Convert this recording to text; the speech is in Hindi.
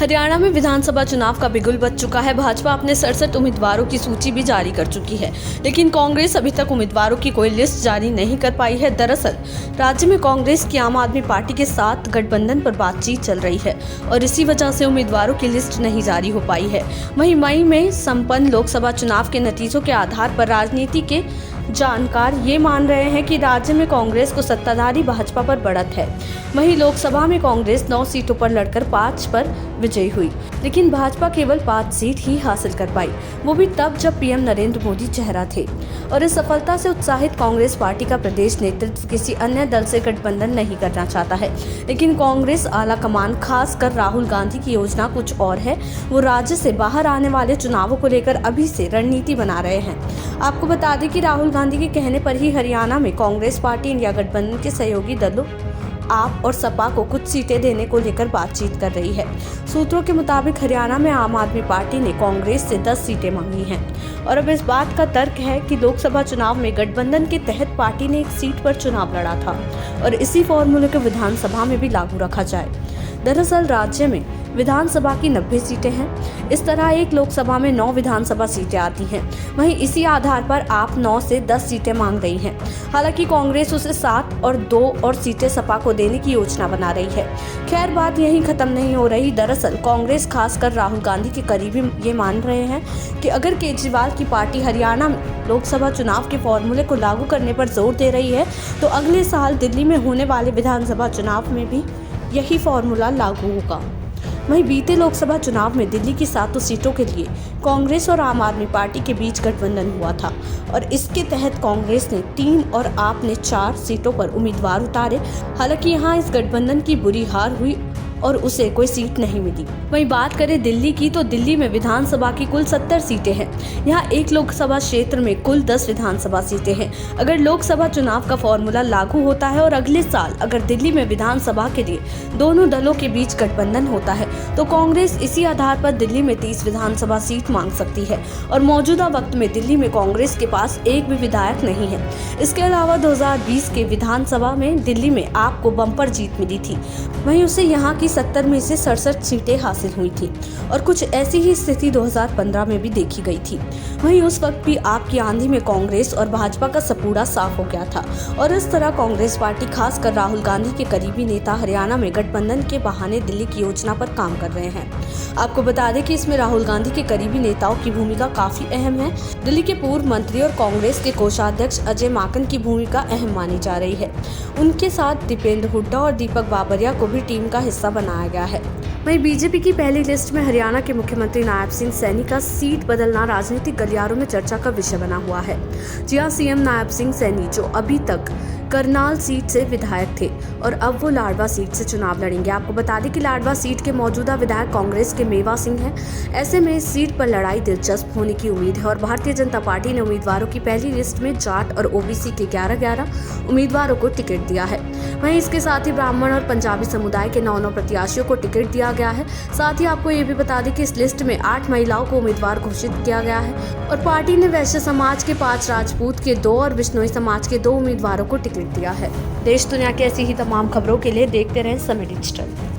हरियाणा में विधानसभा चुनाव का बिगुल बज चुका है। भाजपा अपने 67 उम्मीदवारों की सूची भी जारी कर चुकी है, लेकिन कांग्रेस अभी तक उम्मीदवारों की कोई लिस्ट जारी नहीं कर पाई है। दरअसल राज्य में कांग्रेस की आम आदमी पार्टी के साथ गठबंधन पर बातचीत चल रही है और इसी वजह से उम्मीदवारों की लिस्ट नहीं जारी हो पाई है। वहीं मई में संपन्न लोकसभा चुनाव के नतीजों के आधार पर राजनीति के जानकार ये मान रहे हैं कि राज्य में कांग्रेस को सत्ताधारी भाजपा पर बढ़त है। वहीं लोकसभा में कांग्रेस 9 सीटों पर लड़कर 5 पर विजयी हुई, लेकिन भाजपा केवल 5 सीट ही हासिल कर पाई, वो भी तब जब पीएम नरेंद्र मोदी चेहरा थे। और इस सफलता से उत्साहित कांग्रेस पार्टी का प्रदेश नेतृत्व किसी अन्य दल से गठबंधन नहीं करना चाहता है, लेकिन कांग्रेस आला कमान खासकर राहुल गांधी की योजना कुछ और है। वो राज्य से बाहर आने वाले चुनावों को लेकर अभी से रणनीति बना रहे हैं। आपको बता दें कि राहुल गांधी के कहने पर ही हरियाणा में कांग्रेस पार्टी इंडिया गठबंधन के सहयोगी दलों आप और सपा को कुछ सीटें देने को लेकर बातचीत कर रही है। सूत्रों के मुताबिक हरियाणा में आम आदमी पार्टी ने कांग्रेस से 10 सीटें मांगी हैं और अब इस बात का तर्क है कि लोकसभा चुनाव में गठबंधन के तहत पार्टी ने एक सीट पर चुनाव लड़ा था और इसी फॉर्मूले को विधानसभा में भी लागू रखा जाए। दरअसल राज्य में विधानसभा की 90 सीटें हैं। इस तरह एक लोकसभा में 9 विधानसभा सीटें आती हैं। वहीं इसी आधार पर आप 9 से 10 सीटें मांग रही हैं। हालांकि कांग्रेस उसे 7 और 2 और सीटें सपा को देने की योजना बना रही है। खैर, बात यहीं खत्म नहीं हो रही। दरअसल कांग्रेस खासकर राहुल गांधी के करीबी ये मान रहे हैं कि अगर केजरीवाल की पार्टी हरियाणा में लोकसभा चुनाव के फॉर्मूले को लागू करने पर जोर दे रही है, तो अगले साल दिल्ली में होने वाले विधानसभा चुनाव में भी यही फॉर्मूला लागू होगा। वहीं बीते लोकसभा चुनाव में दिल्ली की 7 सीटों के लिए कांग्रेस और आम आदमी पार्टी के बीच गठबंधन हुआ था और इसके तहत कांग्रेस ने 3 और आप ने 4 सीटों पर उम्मीदवार उतारे। हालांकि यहां इस गठबंधन की बुरी हार हुई और उसे कोई सीट नहीं मिली। वहीं बात करें दिल्ली की, तो दिल्ली में विधानसभा की कुल 70 सीटें हैं। यहाँ एक लोकसभा क्षेत्र में कुल 10 विधानसभा सीटें हैं। अगर लोकसभा चुनाव का फॉर्मूला लागू होता है और अगले साल अगर दिल्ली में विधानसभा के लिए दोनों दलों के बीच गठबंधन होता है, तो कांग्रेस इसी आधार पर दिल्ली में 30 विधानसभा सीट मांग सकती है और मौजूदा वक्त में दिल्ली में कांग्रेस के पास एक भी विधायक नहीं है। इसके अलावा 2020 के विधानसभा में दिल्ली में आपको बम्पर जीत मिली थी, वहीं उसे यहाँ की 70 में से 67 सीटें हासिल हुई थी और कुछ ऐसी ही स्थिति 2015 में भी देखी गई थी। वहीं उस वक्त भी आपकी आंधी में कांग्रेस और भाजपा का सपूड़ा साफ हो गया था और इस तरह कांग्रेस पार्टी खासकर राहुल गांधी के करीबी नेता हरियाणा में गठबंधन के बहाने दिल्ली की योजना पर काम कर रहे हैं। आपको बता दें कि इसमें राहुल गांधी के करीबी नेताओं की भूमिका काफी अहम है। दिल्ली के पूर्व मंत्री और कांग्रेस के कोषाध्यक्ष अजय माकन की भूमिका अहम मानी जा रही है। उनके साथ दीपेंद्र हुड्डा और दीपक बाबरिया को भी टीम का हिस्सा बनाया गया है। वहीं बीजेपी की पहली लिस्ट में हरियाणा के मुख्यमंत्री नायब सिंह सैनी का सीट बदलना राजनीतिक गलियारों में चर्चा का विषय बना हुआ है। जी हां, सीएम नायब सिंह सैनी जो अभी तक करनाल सीट से विधायक थे और अब वो लाडवा सीट से चुनाव लड़ेंगे। आपको बता दें कि लाडवा सीट के मौजूदा विधायक कांग्रेस के मेवा सिंह हैं। ऐसे में इस सीट पर लड़ाई दिलचस्प होने की उम्मीद है और भारतीय जनता पार्टी ने उम्मीदवारों की पहली लिस्ट में जाट और ओबीसी के 11 उम्मीदवारों को टिकट दिया है। वहीं इसके साथ ही ब्राह्मण और पंजाबी समुदाय के 9 प्रत्याशियों को टिकट दिया गया है। साथ ही आपको ये भी बता दें कि इस लिस्ट में 8 महिलाओं को उम्मीदवार घोषित किया गया है और पार्टी ने वैश्य समाज के 5, राजपूत के 2 और बिश्नोई समाज के 2 उम्मीदवारों को टिकट दिया है। देश दुनिया की ऐसी ही तमाम खबरों के लिए देखते रहें समय डिजिटल।